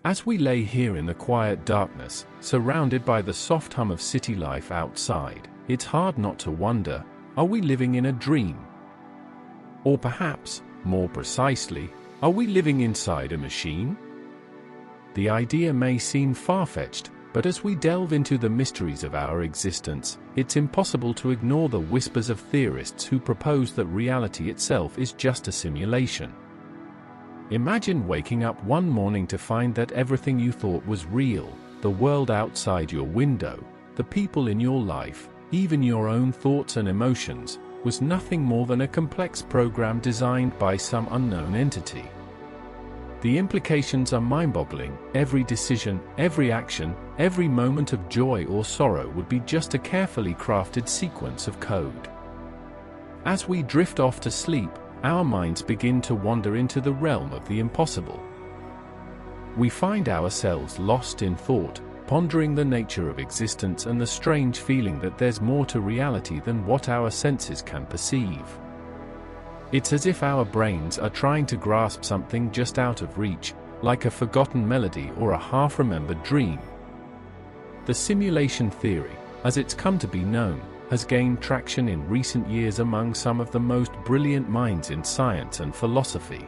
As we lay here in the quiet darkness, surrounded by the soft hum of city life outside, it's hard not to wonder, are we living in a dream? Or perhaps, more precisely, are we living inside a machine? The idea may seem far-fetched, but as we delve into the mysteries of our existence, it's impossible to ignore the whispers of theorists who propose that reality itself is just a simulation. Imagine waking up one morning to find that everything you thought was real, the world outside your window, the people in your life, even your own thoughts and emotions, was nothing more than a complex program designed by some unknown entity. The implications are mind-boggling. Every decision, every action, every moment of joy or sorrow would be just a carefully crafted sequence of code. As we drift off to sleep, our minds begin to wander into the realm of the impossible. We find ourselves lost in thought, pondering the nature of existence and the strange feeling that there's more to reality than what our senses can perceive. It's as if our brains are trying to grasp something just out of reach, like a forgotten melody or a half-remembered dream. The simulation theory, as it's come to be known, has gained traction in recent years among some of the most brilliant minds in science and philosophy.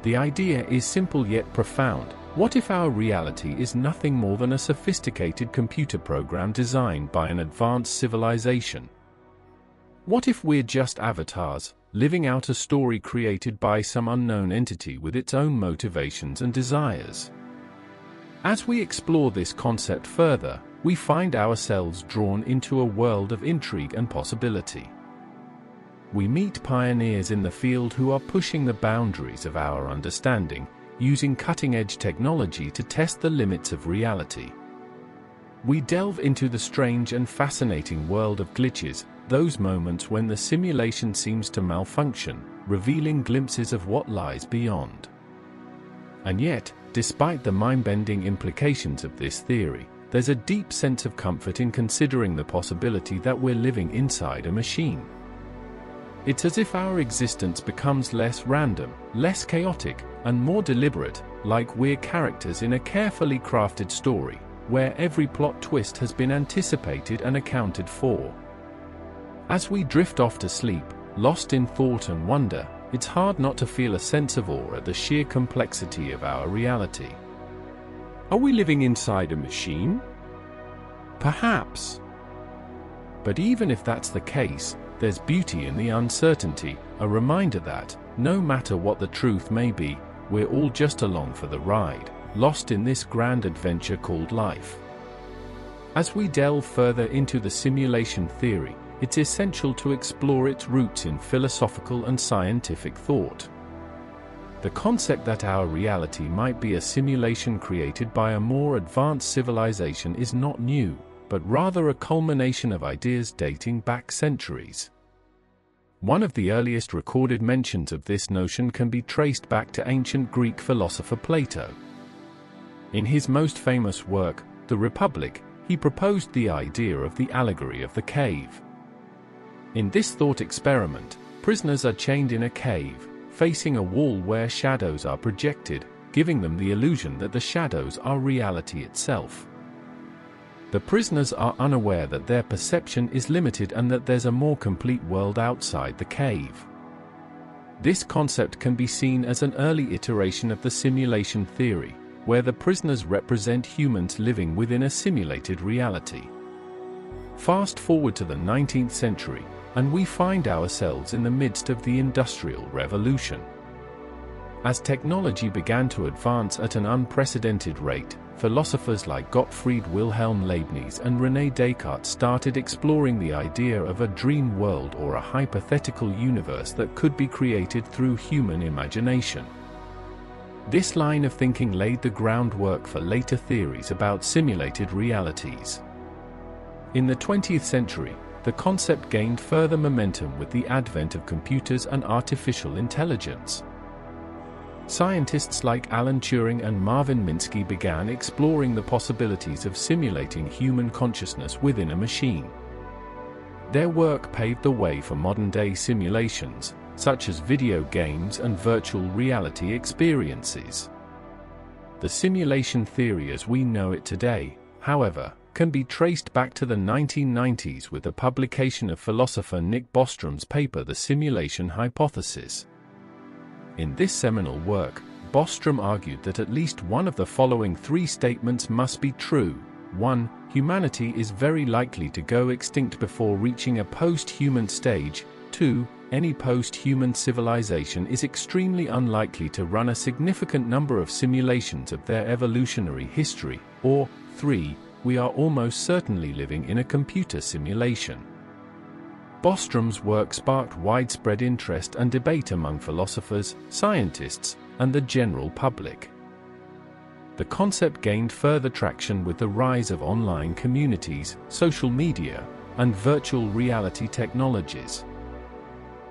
The idea is simple yet profound. What if our reality is nothing more than a sophisticated computer program designed by an advanced civilization? What if we're just avatars, living out a story created by some unknown entity with its own motivations and desires? As we explore this concept further, we find ourselves drawn into a world of intrigue and possibility. We meet pioneers in the field who are pushing the boundaries of our understanding, using cutting-edge technology to test the limits of reality. We delve into the strange and fascinating world of glitches, those moments when the simulation seems to malfunction, revealing glimpses of what lies beyond. And yet, despite the mind-bending implications of this theory, there's a deep sense of comfort in considering the possibility that we're living inside a machine. It's as if our existence becomes less random, less chaotic, and more deliberate, like we're characters in a carefully crafted story, where every plot twist has been anticipated and accounted for. As we drift off to sleep, lost in thought and wonder, it's hard not to feel a sense of awe at the sheer complexity of our reality. Are we living inside a machine? Perhaps. But even if that's the case, there's beauty in the uncertainty, a reminder that, no matter what the truth may be, we're all just along for the ride, lost in this grand adventure called life. As we delve further into the simulation theory, it's essential to explore its roots in philosophical and scientific thought. The concept that our reality might be a simulation created by a more advanced civilization is not new, but rather a culmination of ideas dating back centuries. One of the earliest recorded mentions of this notion can be traced back to ancient Greek philosopher Plato. In his most famous work, The Republic, he proposed the idea of the allegory of the cave. In this thought experiment, prisoners are chained in a cave, facing a wall where shadows are projected, giving them the illusion that the shadows are reality itself. The prisoners are unaware that their perception is limited and that there's a more complete world outside the cave. This concept can be seen as an early iteration of the simulation theory, where the prisoners represent humans living within a simulated reality. Fast forward to the 19th century, and we find ourselves in the midst of the Industrial Revolution. As technology began to advance at an unprecedented rate, philosophers like Gottfried Wilhelm Leibniz and René Descartes started exploring the idea of a dream world or a hypothetical universe that could be created through human imagination. This line of thinking laid the groundwork for later theories about simulated realities. In the 20th century, the concept gained further momentum with the advent of computers and artificial intelligence. Scientists like Alan Turing and Marvin Minsky began exploring the possibilities of simulating human consciousness within a machine. Their work paved the way for modern-day simulations, such as video games and virtual reality experiences. The simulation theory as we know it today, however, can be traced back to the 1990s with the publication of philosopher Nick Bostrom's paper The Simulation Hypothesis. In this seminal work, Bostrom argued that at least one of the following three statements must be true. 1. Humanity is very likely to go extinct before reaching a post-human stage. 2. Any post-human civilization is extremely unlikely to run a significant number of simulations of their evolutionary history. Or 3. We are almost certainly living in a computer simulation. Bostrom's work sparked widespread interest and debate among philosophers, scientists, and the general public. The concept gained further traction with the rise of online communities, social media, and virtual reality technologies.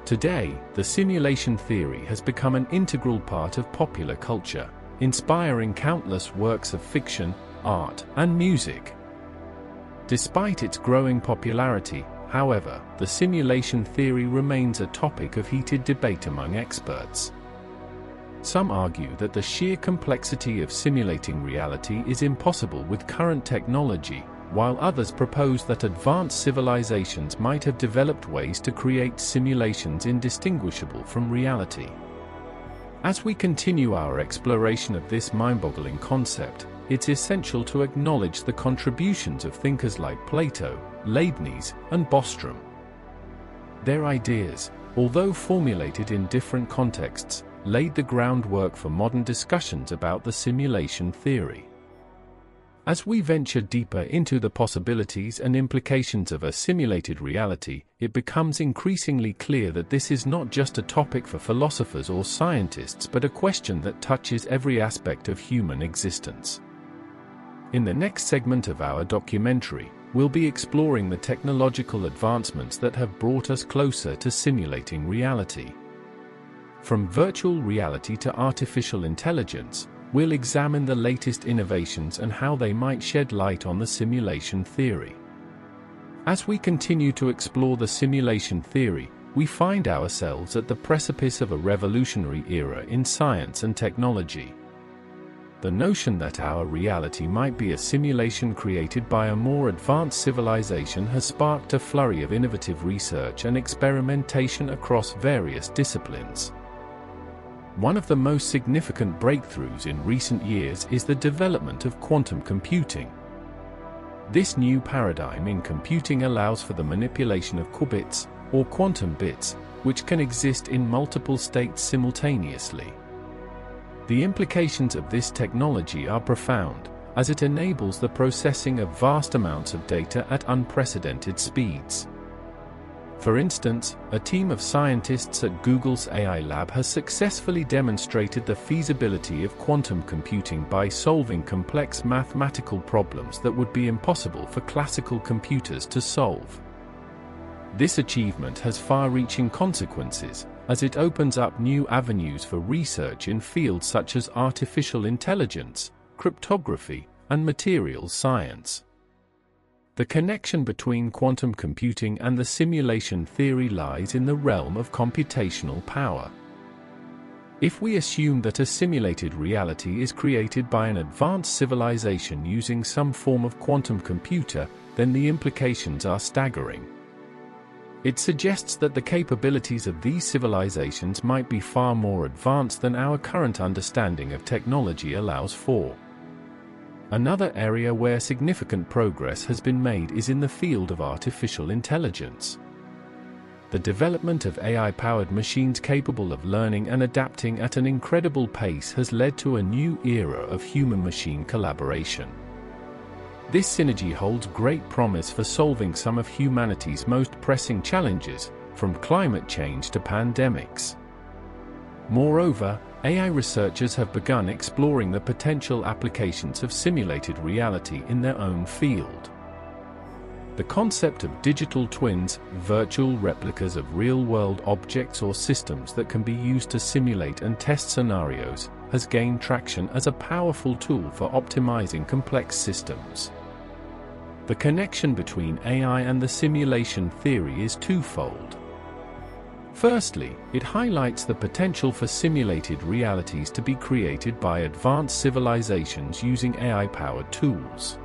Today, the simulation theory has become an integral part of popular culture, inspiring countless works of fiction, art, and music. Despite its growing popularity, however, the simulation theory remains a topic of heated debate among experts. Some argue that the sheer complexity of simulating reality is impossible with current technology, while others propose that advanced civilizations might have developed ways to create simulations indistinguishable from reality. As we continue our exploration of this mind-boggling concept, it's essential to acknowledge the contributions of thinkers like Plato, Leibniz, and Bostrom. Their ideas, although formulated in different contexts, laid the groundwork for modern discussions about the simulation theory. As we venture deeper into the possibilities and implications of a simulated reality, it becomes increasingly clear that this is not just a topic for philosophers or scientists but a question that touches every aspect of human existence. In the next segment of our documentary, we'll be exploring the technological advancements that have brought us closer to simulating reality. From virtual reality to artificial intelligence, we'll examine the latest innovations and how they might shed light on the simulation theory. As we continue to explore the simulation theory, we find ourselves at the precipice of a revolutionary era in science and technology. The notion that our reality might be a simulation created by a more advanced civilization has sparked a flurry of innovative research and experimentation across various disciplines. One of the most significant breakthroughs in recent years is the development of quantum computing. This new paradigm in computing allows for the manipulation of qubits, or quantum bits, which can exist in multiple states simultaneously. The implications of this technology are profound, as it enables the processing of vast amounts of data at unprecedented speeds. For instance, a team of scientists at Google's AI lab has successfully demonstrated the feasibility of quantum computing by solving complex mathematical problems that would be impossible for classical computers to solve. This achievement has far-reaching consequences, as it opens up new avenues for research in fields such as artificial intelligence, cryptography, and materials science. The connection between quantum computing and the simulation theory lies in the realm of computational power. If we assume that a simulated reality is created by an advanced civilization using some form of quantum computer, then the implications are staggering. It suggests that the capabilities of these civilizations might be far more advanced than our current understanding of technology allows for. Another area where significant progress has been made is in the field of artificial intelligence. The development of AI-powered machines capable of learning and adapting at an incredible pace has led to a new era of human-machine collaboration. This synergy holds great promise for solving some of humanity's most pressing challenges, from climate change to pandemics. Moreover, AI researchers have begun exploring the potential applications of simulated reality in their own field. The concept of digital twins, virtual replicas of real-world objects or systems that can be used to simulate and test scenarios, has gained traction as a powerful tool for optimizing complex systems. The connection between AI and the simulation theory is twofold. Firstly, it highlights the potential for simulated realities to be created by advanced civilizations using AI-powered tools.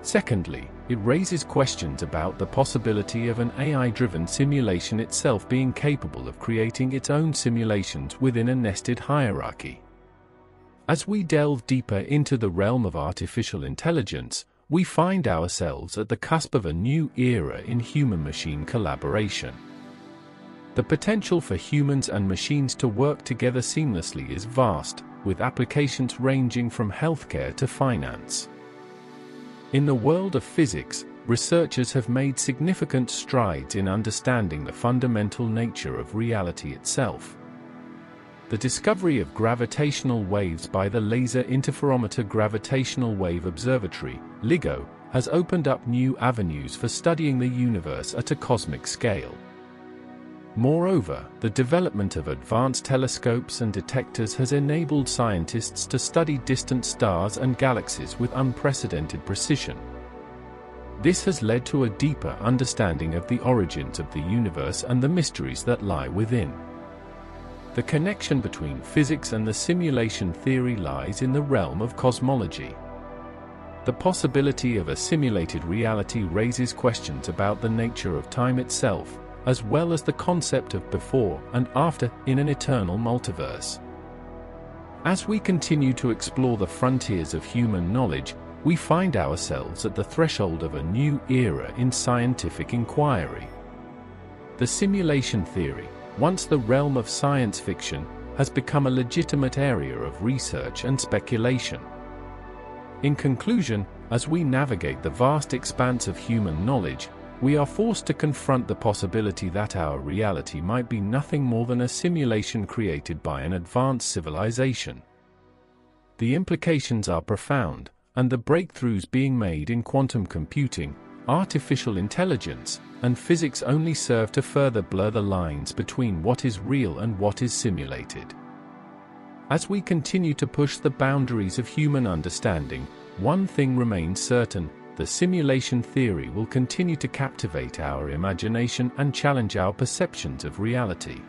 Secondly, it raises questions about the possibility of an AI-driven simulation itself being capable of creating its own simulations within a nested hierarchy. As we delve deeper into the realm of artificial intelligence, we find ourselves at the cusp of a new era in human-machine collaboration. The potential for humans and machines to work together seamlessly is vast, with applications ranging from healthcare to finance. In the world of physics, researchers have made significant strides in understanding the fundamental nature of reality itself. The discovery of gravitational waves by the Laser Interferometer Gravitational Wave Observatory, LIGO, has opened up new avenues for studying the universe at a cosmic scale. Moreover, the development of advanced telescopes and detectors has enabled scientists to study distant stars and galaxies with unprecedented precision. This has led to a deeper understanding of the origins of the universe and the mysteries that lie within. The connection between physics and the simulation theory lies in the realm of cosmology. The possibility of a simulated reality raises questions about the nature of time itself, as well as the concept of before and after in an eternal multiverse. As we continue to explore the frontiers of human knowledge, we find ourselves at the threshold of a new era in scientific inquiry. The simulation theory, once the realm of science fiction, has become a legitimate area of research and speculation. In conclusion, as we navigate the vast expanse of human knowledge, we are forced to confront the possibility that our reality might be nothing more than a simulation created by an advanced civilization. The implications are profound, and the breakthroughs being made in quantum computing, artificial intelligence, and physics only serve to further blur the lines between what is real and what is simulated. As we continue to push the boundaries of human understanding, one thing remains certain: the simulation theory will continue to captivate our imagination and challenge our perceptions of reality.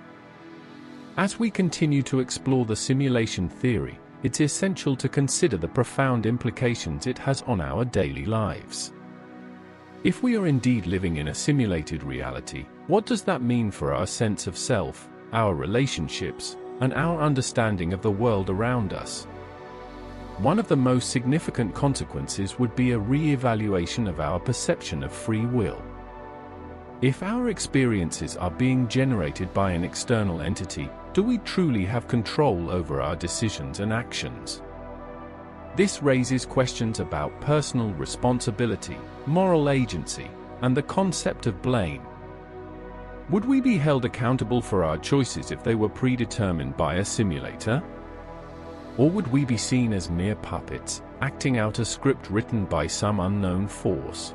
As we continue to explore the simulation theory, it's essential to consider the profound implications it has on our daily lives. If we are indeed living in a simulated reality, what does that mean for our sense of self, our relationships, and our understanding of the world around us? One of the most significant consequences would be a re-evaluation of our perception of free will. If our experiences are being generated by an external entity, do we truly have control over our decisions and actions? This raises questions about personal responsibility, moral agency, and the concept of blame. Would we be held accountable for our choices if they were predetermined by a simulator? Or would we be seen as mere puppets, acting out a script written by some unknown force?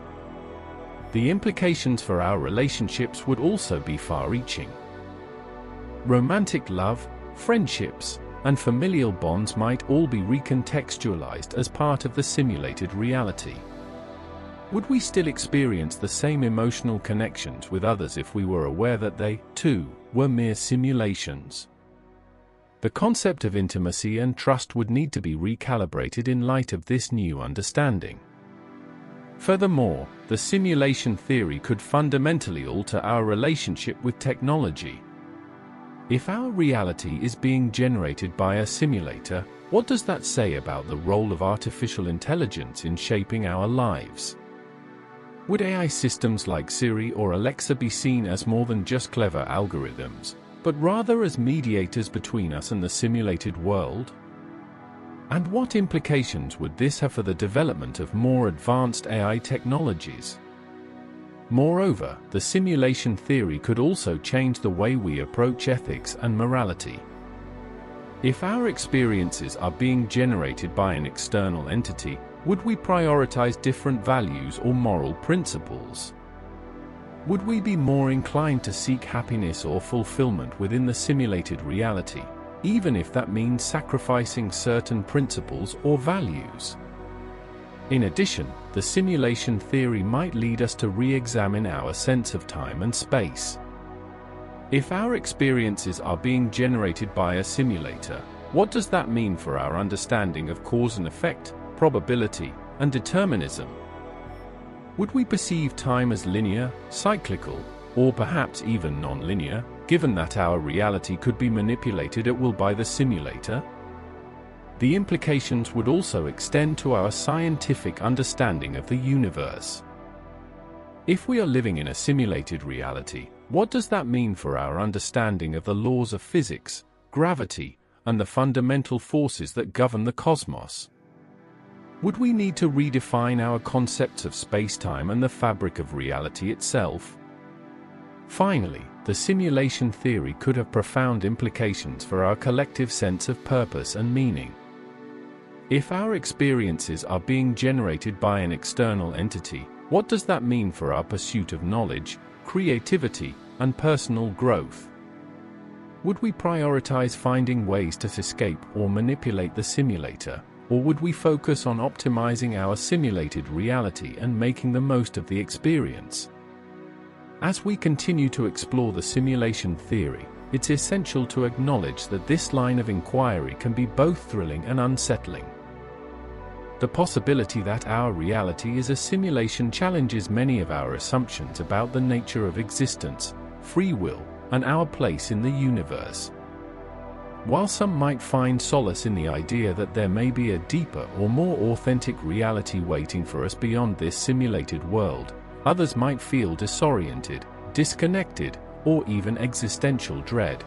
The implications for our relationships would also be far-reaching. Romantic love, friendships, and familial bonds might all be recontextualized as part of the simulated reality. Would we still experience the same emotional connections with others if we were aware that they, too, were mere simulations? The concept of intimacy and trust would need to be recalibrated in light of this new understanding. Furthermore, the simulation theory could fundamentally alter our relationship with technology. If our reality is being generated by a simulator, what does that say about the role of artificial intelligence in shaping our lives? Would AI systems like Siri or Alexa be seen as more than just clever algorithms, but rather as mediators between us and the simulated world? And what implications would this have for the development of more advanced AI technologies? Moreover, the simulation theory could also change the way we approach ethics and morality. If our experiences are being generated by an external entity, would we prioritize different values or moral principles? Would we be more inclined to seek happiness or fulfillment within the simulated reality, even if that means sacrificing certain principles or values? In addition, the simulation theory might lead us to re-examine our sense of time and space. If our experiences are being generated by a simulator, what does that mean for our understanding of cause and effect, probability, and determinism? Would we perceive time as linear, cyclical, or perhaps even non-linear, given that our reality could be manipulated at will by the simulator? The implications would also extend to our scientific understanding of the universe. If we are living in a simulated reality, what does that mean for our understanding of the laws of physics, gravity, and the fundamental forces that govern the cosmos? Would we need to redefine our concepts of space-time and the fabric of reality itself? Finally, the simulation theory could have profound implications for our collective sense of purpose and meaning. If our experiences are being generated by an external entity, what does that mean for our pursuit of knowledge, creativity, and personal growth? Would we prioritize finding ways to escape or manipulate the simulator, or would we focus on optimizing our simulated reality and making the most of the experience? As we continue to explore the simulation theory, it's essential to acknowledge that this line of inquiry can be both thrilling and unsettling. The possibility that our reality is a simulation challenges many of our assumptions about the nature of existence, free will, and our place in the universe. While some might find solace in the idea that there may be a deeper or more authentic reality waiting for us beyond this simulated world, others might feel disoriented, disconnected, or even existential dread.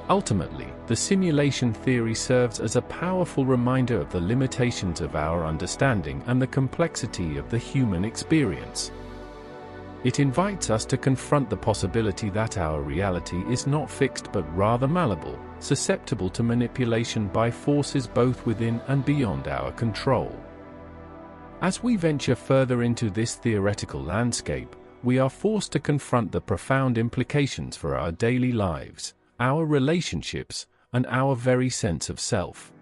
Ultimately, the simulation theory serves as a powerful reminder of the limitations of our understanding and the complexity of the human experience. It invites us to confront the possibility that our reality is not fixed but rather malleable, susceptible to manipulation by forces both within and beyond our control. As we venture further into this theoretical landscape, we are forced to confront the profound implications for our daily lives, our relationships, and our very sense of self.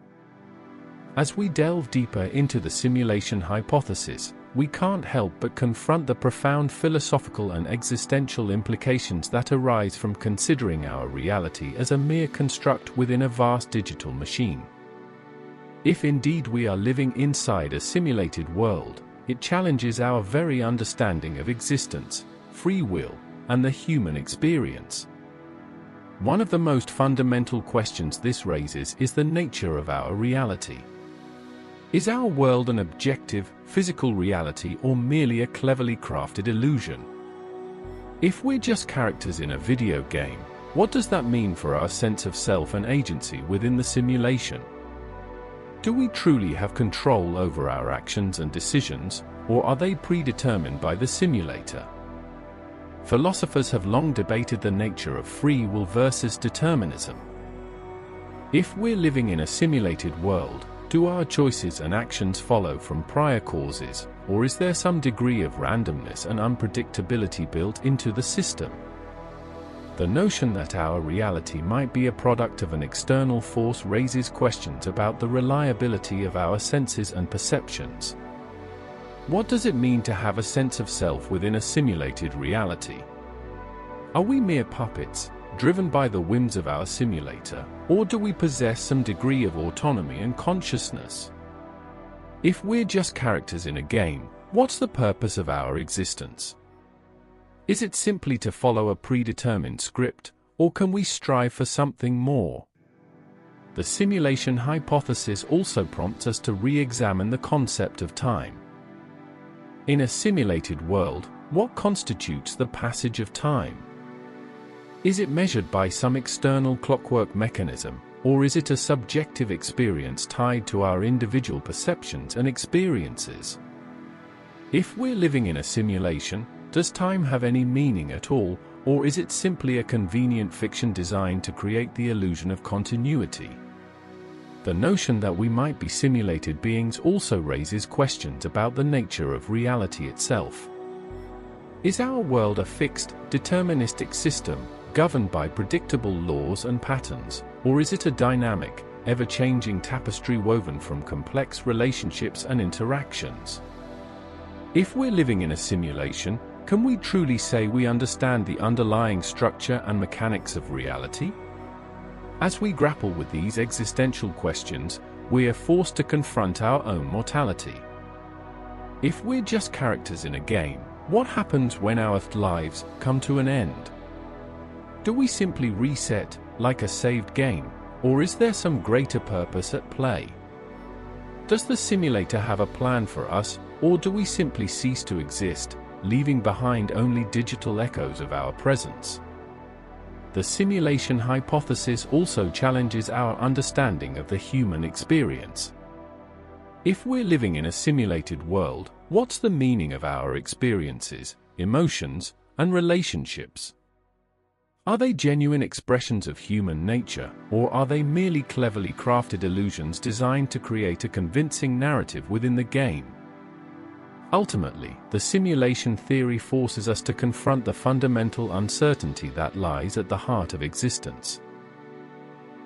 As we delve deeper into the simulation hypothesis, we can't help but confront the profound philosophical and existential implications that arise from considering our reality as a mere construct within a vast digital machine. If indeed we are living inside a simulated world, it challenges our very understanding of existence, free will, and the human experience. One of the most fundamental questions this raises is the nature of our reality. Is our world an objective, physical reality or merely a cleverly crafted illusion? If we're just characters in a video game, what does that mean for our sense of self and agency within the simulation? Do we truly have control over our actions and decisions, or are they predetermined by the simulator? Philosophers have long debated the nature of free will versus determinism. If we're living in a simulated world, do our choices and actions follow from prior causes, or is there some degree of randomness and unpredictability built into the system? The notion that our reality might be a product of an external force raises questions about the reliability of our senses and perceptions. What does it mean to have a sense of self within a simulated reality? Are we mere puppets, driven by the whims of our simulator, or do we possess some degree of autonomy and consciousness? If we're just characters in a game, what's the purpose of our existence? Is it simply to follow a predetermined script, or can we strive for something more? The simulation hypothesis also prompts us to re-examine the concept of time. In a simulated world, what constitutes the passage of time? Is it measured by some external clockwork mechanism, or is it a subjective experience tied to our individual perceptions and experiences? If we're living in a simulation, does time have any meaning at all, or is it simply a convenient fiction designed to create the illusion of continuity? The notion that we might be simulated beings also raises questions about the nature of reality itself. Is our world a fixed, deterministic system, governed by predictable laws and patterns, or is it a dynamic, ever-changing tapestry woven from complex relationships and interactions? If we're living in a simulation, Can we truly say we understand the underlying structure and mechanics of reality? As we grapple with these existential questions, we are forced to confront our own mortality. If we're just characters in a game, what happens when our lives come to an end? Do we simply reset, like a saved game, or is there some greater purpose at play? Does the simulator have a plan for us, or do we simply cease to exist, leaving behind only digital echoes of our presence? The simulation hypothesis also challenges our understanding of the human experience. If we're living in a simulated world, what's the meaning of our experiences, emotions, and relationships? Are they genuine expressions of human nature, or are they merely cleverly crafted illusions designed to create a convincing narrative within the game? Ultimately, the simulation theory forces us to confront the fundamental uncertainty that lies at the heart of existence.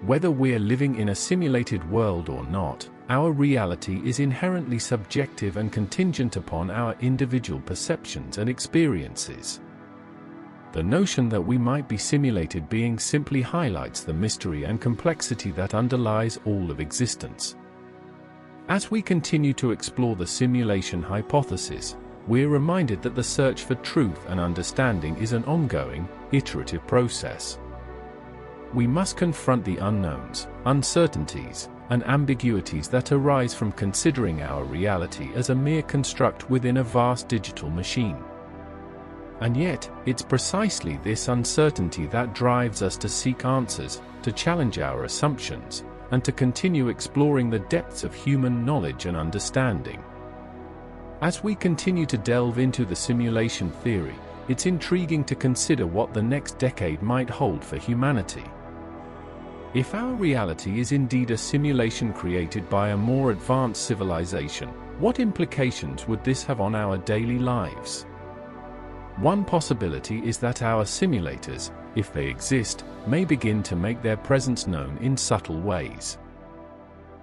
Whether we're living in a simulated world or not, our reality is inherently subjective and contingent upon our individual perceptions and experiences. The notion that we might be simulated being simply highlights the mystery and complexity that underlies all of existence. As we continue to explore the simulation hypothesis, we're reminded that the search for truth and understanding is an ongoing, iterative process. We must confront the unknowns, uncertainties, and ambiguities that arise from considering our reality as a mere construct within a vast digital machine. And yet, it's precisely this uncertainty that drives us to seek answers, to challenge our assumptions, and to continue exploring the depths of human knowledge and understanding. As we continue to delve into the simulation theory, it's intriguing to consider what the next decade might hold for humanity. If our reality is indeed a simulation created by a more advanced civilization, what implications would this have on our daily lives? One possibility is that our simulators, if they exist, may begin to make their presence known in subtle ways.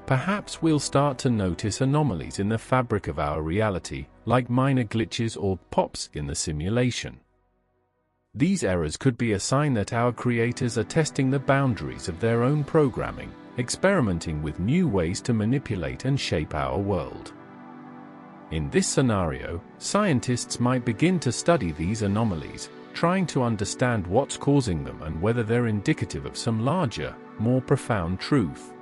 Perhaps we'll start to notice anomalies in the fabric of our reality, like minor glitches or pops in the simulation. These errors could be a sign that our creators are testing the boundaries of their own programming, experimenting with new ways to manipulate and shape our world. In this scenario, scientists might begin to study these anomalies, trying to understand what's causing them and whether they're indicative of some larger, more profound truth.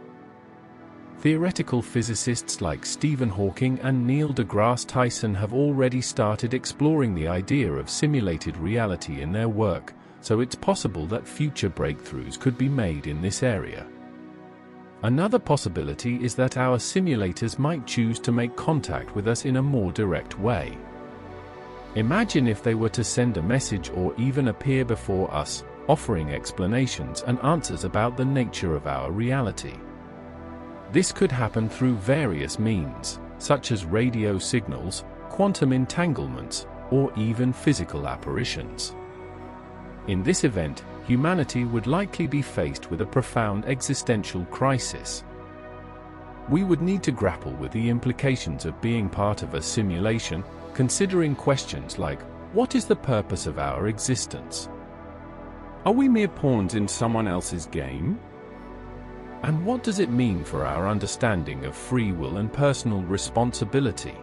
Theoretical physicists like Stephen Hawking and Neil deGrasse Tyson have already started exploring the idea of simulated reality in their work, so it's possible that future breakthroughs could be made in this area. Another possibility is that our simulators might choose to make contact with us in a more direct way. Imagine if they were to send a message or even appear before us, offering explanations and answers about the nature of our reality. This could happen through various means, such as radio signals, quantum entanglements, or even physical apparitions. In this event, humanity would likely be faced with a profound existential crisis. We would need to grapple with the implications of being part of a simulation, considering questions like, what is the purpose of our existence? Are we mere pawns in someone else's game? And what does it mean for our understanding of free will and personal responsibility?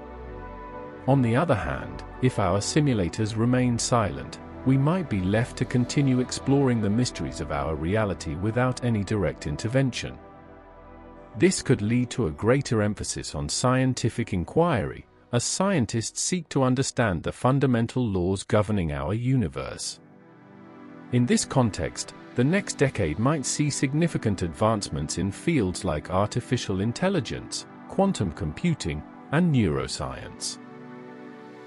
On the other hand, if our simulators remain silent, we might be left to continue exploring the mysteries of our reality without any direct intervention. This could lead to a greater emphasis on scientific inquiry, as scientists seek to understand the fundamental laws governing our universe. In this context, the next decade might see significant advancements in fields like artificial intelligence, quantum computing, and neuroscience.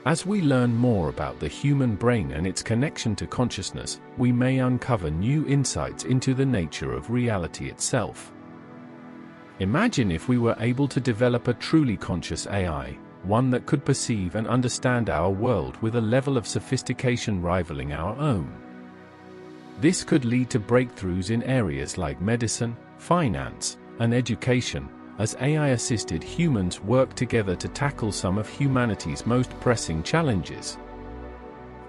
As we learn more about the human brain and its connection to consciousness, we may uncover new insights into the nature of reality itself. Imagine if we were able to develop a truly conscious AI, one that could perceive and understand our world with a level of sophistication rivaling our own. This could lead to breakthroughs in areas like medicine, finance, and education, as AI-assisted humans work together to tackle some of humanity's most pressing challenges.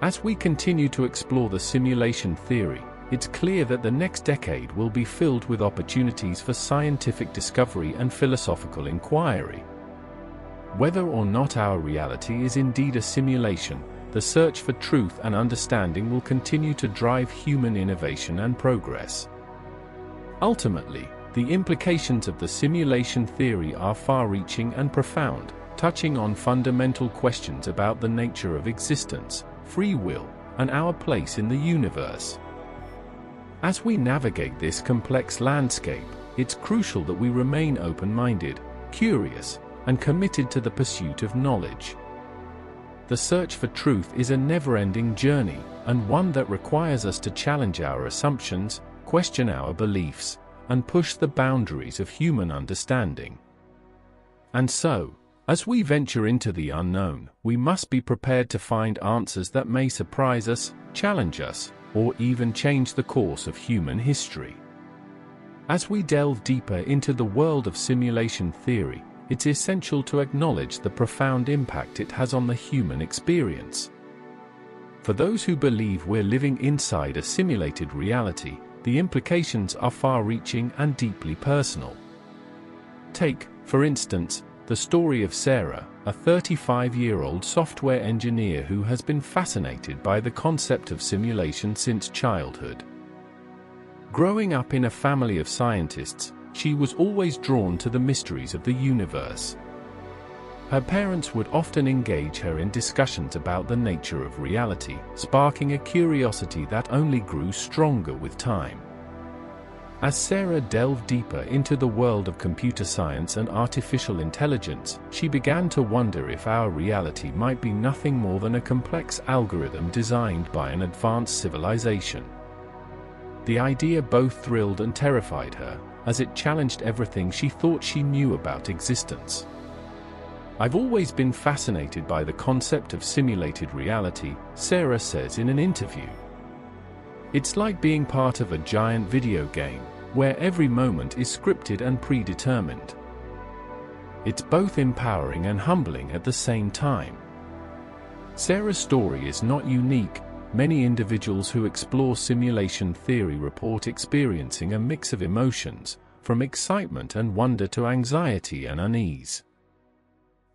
As we continue to explore the simulation theory, it's clear that the next decade will be filled with opportunities for scientific discovery and philosophical inquiry. Whether or not our reality is indeed a simulation, the search for truth and understanding will continue to drive human innovation and progress. Ultimately, the implications of the simulation theory are far-reaching and profound, touching on fundamental questions about the nature of existence, free will, and our place in the universe. As we navigate this complex landscape, it's crucial that we remain open-minded, curious, and committed to the pursuit of knowledge. The search for truth is a never-ending journey, and one that requires us to challenge our assumptions, question our beliefs, and push the boundaries of human understanding. And so, as we venture into the unknown, we must be prepared to find answers that may surprise us, challenge us, or even change the course of human history. As we delve deeper into the world of simulation theory, it's essential to acknowledge the profound impact it has on the human experience. For those who believe we're living inside a simulated reality, the implications are far-reaching and deeply personal. Take, for instance, the story of Sarah, a 35-year-old software engineer who has been fascinated by the concept of simulation since childhood. Growing up in a family of scientists, she was always drawn to the mysteries of the universe. Her parents would often engage her in discussions about the nature of reality, sparking a curiosity that only grew stronger with time. As Sarah delved deeper into the world of computer science and artificial intelligence, she began to wonder if our reality might be nothing more than a complex algorithm designed by an advanced civilization. The idea both thrilled and terrified her, as it challenged everything she thought she knew about existence. "I've always been fascinated by the concept of simulated reality," Sarah says in an interview. "It's like being part of a giant video game, where every moment is scripted and predetermined. It's both empowering and humbling at the same time." Sarah's story is not unique. Many individuals who explore simulation theory report experiencing a mix of emotions, from excitement and wonder to anxiety and unease.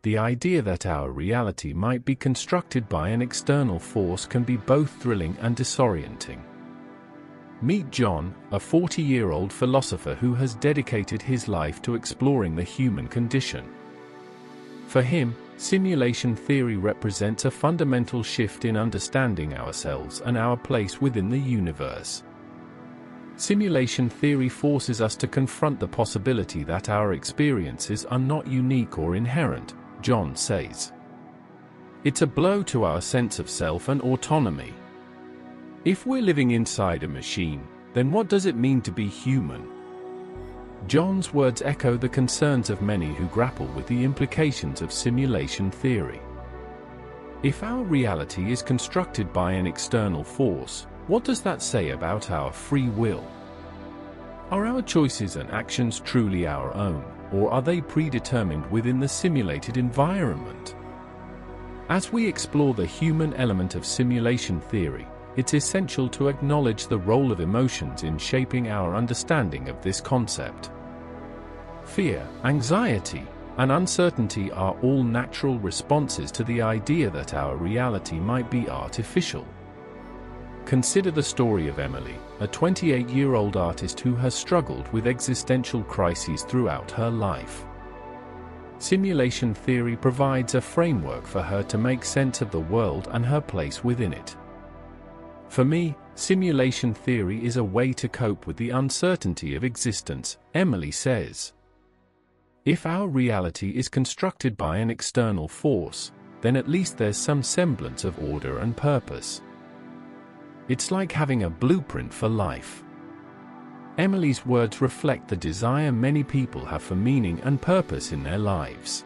The idea that our reality might be constructed by an external force can be both thrilling and disorienting. Meet John, a 40-year-old philosopher who has dedicated his life to exploring the human condition. For him, simulation theory represents a fundamental shift in understanding ourselves and our place within the universe. Simulation theory forces us to confront the possibility that our experiences are not unique or inherent, John says. It's a blow to our sense of self and autonomy. If we're living inside a machine, then what does it mean to be human? John's words echo the concerns of many who grapple with the implications of simulation theory. If our reality is constructed by an external force, what does that say about our free will? Are our choices and actions truly our own, or are they predetermined within the simulated environment? As we explore the human element of simulation theory, it's essential to acknowledge the role of emotions in shaping our understanding of this concept. Fear, anxiety, and uncertainty are all natural responses to the idea that our reality might be artificial. Consider the story of Emily, a 28-year-old artist who has struggled with existential crises throughout her life. Simulation theory provides a framework for her to make sense of the world and her place within it. "For me, simulation theory is a way to cope with the uncertainty of existence," Emily says. "If our reality is constructed by an external force, then at least there's some semblance of order and purpose. It's like having a blueprint for life." Emily's words reflect the desire many people have for meaning and purpose in their lives.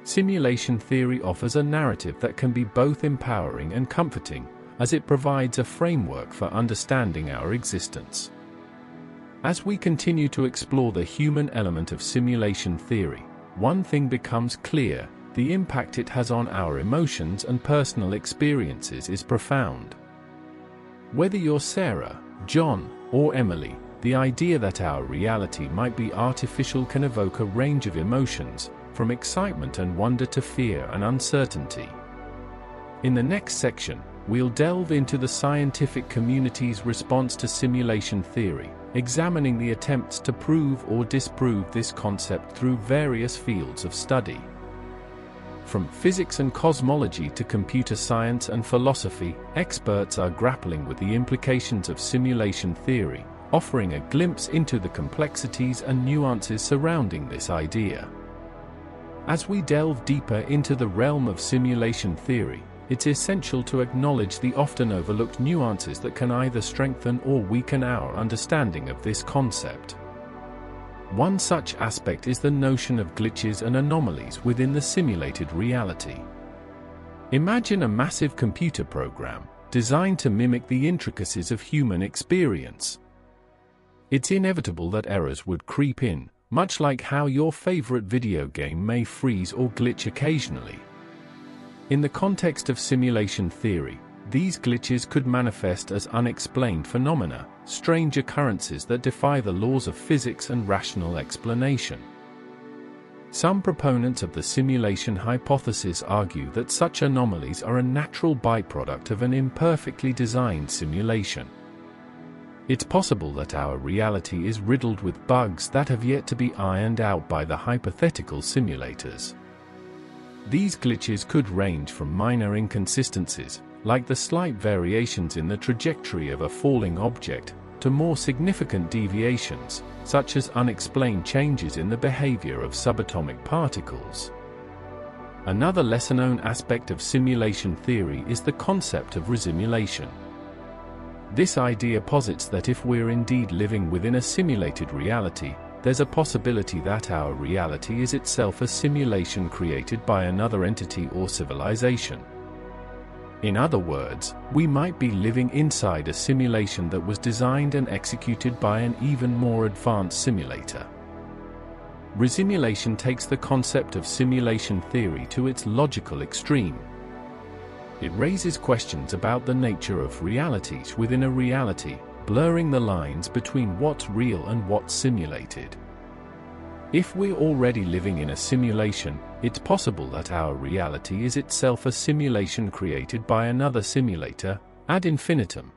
Simulation theory offers a narrative that can be both empowering and comforting, as it provides a framework for understanding our existence. As we continue to explore the human element of simulation theory, one thing becomes clear: the impact it has on our emotions and personal experiences is profound. Whether you're Sarah, John, or Emily, the idea that our reality might be artificial can evoke a range of emotions, from excitement and wonder to fear and uncertainty. In the next section, we'll delve into the scientific community's response to simulation theory, examining the attempts to prove or disprove this concept through various fields of study. From physics and cosmology to computer science and philosophy, experts are grappling with the implications of simulation theory, offering a glimpse into the complexities and nuances surrounding this idea. As we delve deeper into the realm of simulation theory, it's essential to acknowledge the often overlooked nuances that can either strengthen or weaken our understanding of this concept. One such aspect is the notion of glitches and anomalies within the simulated reality. Imagine a massive computer program, designed to mimic the intricacies of human experience. It's inevitable that errors would creep in, much like how your favorite video game may freeze or glitch occasionally. In the context of simulation theory, these glitches could manifest as unexplained phenomena, strange occurrences that defy the laws of physics and rational explanation. Some proponents of the simulation hypothesis argue that such anomalies are a natural byproduct of an imperfectly designed simulation. It's possible that our reality is riddled with bugs that have yet to be ironed out by the hypothetical simulators. These glitches could range from minor inconsistencies, like the slight variations in the trajectory of a falling object, to more significant deviations, such as unexplained changes in the behavior of subatomic particles. Another lesser-known aspect of simulation theory is the concept of resimulation. This idea posits that if we're indeed living within a simulated reality, there's a possibility that our reality is itself a simulation created by another entity or civilization. In other words, we might be living inside a simulation that was designed and executed by an even more advanced simulator. Resimulation takes the concept of simulation theory to its logical extreme. It raises questions about the nature of realities within a reality, blurring the lines between what's real and what's simulated. If we're already living in a simulation, it's possible that our reality is itself a simulation created by another simulator, ad infinitum.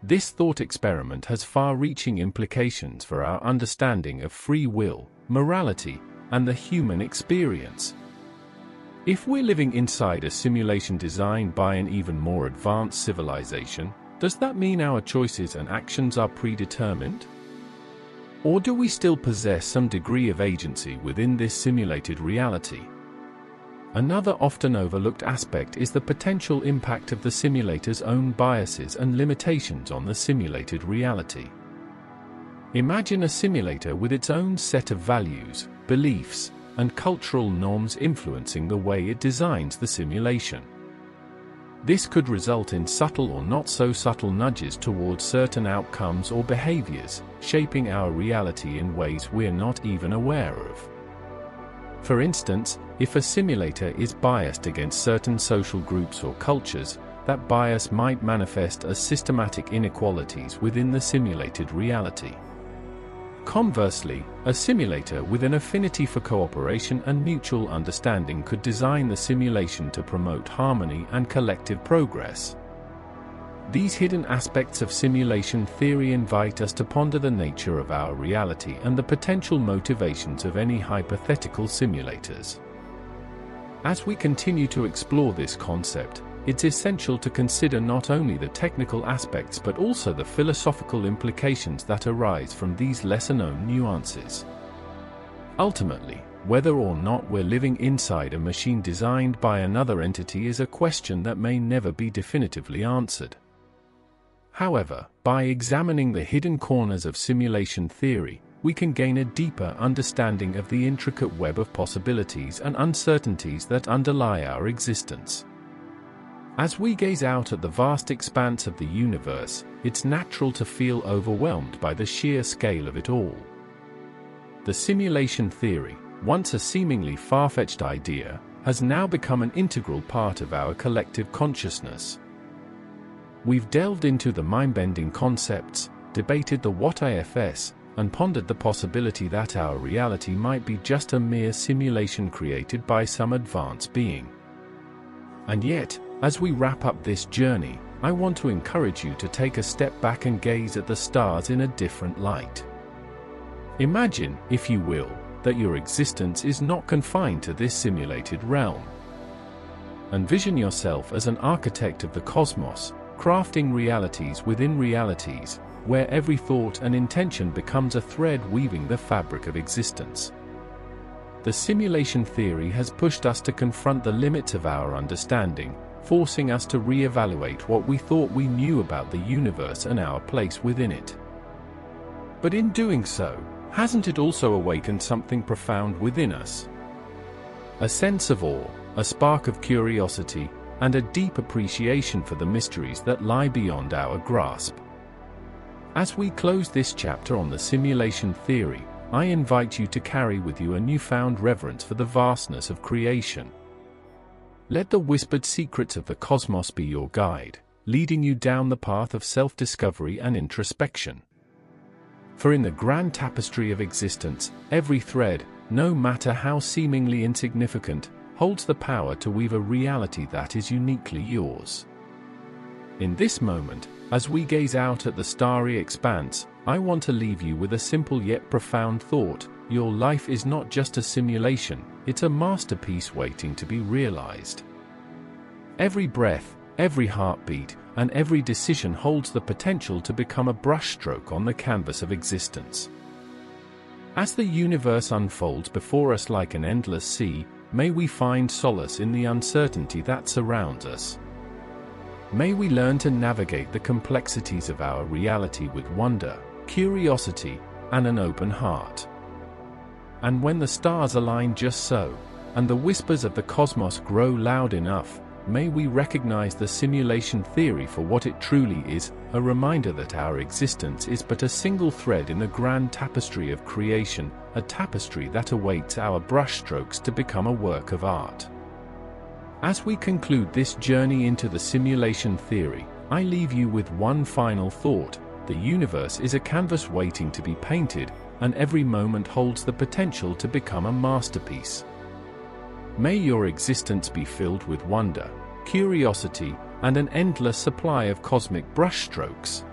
This thought experiment has far-reaching implications for our understanding of free will, morality, and the human experience. If we're living inside a simulation designed by an even more advanced civilization, does that mean our choices and actions are predetermined? Or do we still possess some degree of agency within this simulated reality? Another often overlooked aspect is the potential impact of the simulator's own biases and limitations on the simulated reality. Imagine a simulator with its own set of values, beliefs, and cultural norms influencing the way it designs the simulation. This could result in subtle or not so subtle nudges towards certain outcomes or behaviors, shaping our reality in ways we're not even aware of. For instance, if a simulator is biased against certain social groups or cultures, that bias might manifest as systematic inequalities within the simulated reality. Conversely, a simulator with an affinity for cooperation and mutual understanding could design the simulation to promote harmony and collective progress. These hidden aspects of simulation theory invite us to ponder the nature of our reality and the potential motivations of any hypothetical simulators. As we continue to explore this concept, it's essential to consider not only the technical aspects but also the philosophical implications that arise from these lesser-known nuances. Ultimately, whether or not we're living inside a machine designed by another entity is a question that may never be definitively answered. However, by examining the hidden corners of simulation theory, we can gain a deeper understanding of the intricate web of possibilities and uncertainties that underlie our existence. As we gaze out at the vast expanse of the universe, it's natural to feel overwhelmed by the sheer scale of it all. The simulation theory, once a seemingly far-fetched idea, has now become an integral part of our collective consciousness. We've delved into the mind-bending concepts, debated the what-ifs, and pondered the possibility that our reality might be just a mere simulation created by some advanced being. And yet, as we wrap up this journey, I want to encourage you to take a step back and gaze at the stars in a different light. Imagine, if you will, that your existence is not confined to this simulated realm. Envision yourself as an architect of the cosmos, crafting realities within realities, where every thought and intention becomes a thread weaving the fabric of existence. The simulation theory has pushed us to confront the limits of our understanding, forcing us to re-evaluate what we thought we knew about the universe and our place within it. But in doing so, hasn't it also awakened something profound within us? A sense of awe, a spark of curiosity, and a deep appreciation for the mysteries that lie beyond our grasp. As we close this chapter on the simulation theory, I invite you to carry with you a newfound reverence for the vastness of creation. Let the whispered secrets of the cosmos be your guide, leading you down the path of self-discovery and introspection. For in the grand tapestry of existence, every thread, no matter how seemingly insignificant, holds the power to weave a reality that is uniquely yours. In this moment, as we gaze out at the starry expanse, I want to leave you with a simple yet profound thought: your life is not just a simulation, it's a masterpiece waiting to be realized. Every breath, every heartbeat, and every decision holds the potential to become a brushstroke on the canvas of existence. As the universe unfolds before us like an endless sea, may we find solace in the uncertainty that surrounds us. May we learn to navigate the complexities of our reality with wonder, curiosity, and an open heart. And when the stars align just so, and the whispers of the cosmos grow loud enough, may we recognize the simulation theory for what it truly is, a reminder that our existence is but a single thread in the grand tapestry of creation, a tapestry that awaits our brushstrokes to become a work of art. As we conclude this journey into the simulation theory, I leave you with one final thought: the universe is a canvas waiting to be painted, and every moment holds the potential to become a masterpiece. May your existence be filled with wonder, curiosity, and an endless supply of cosmic brushstrokes.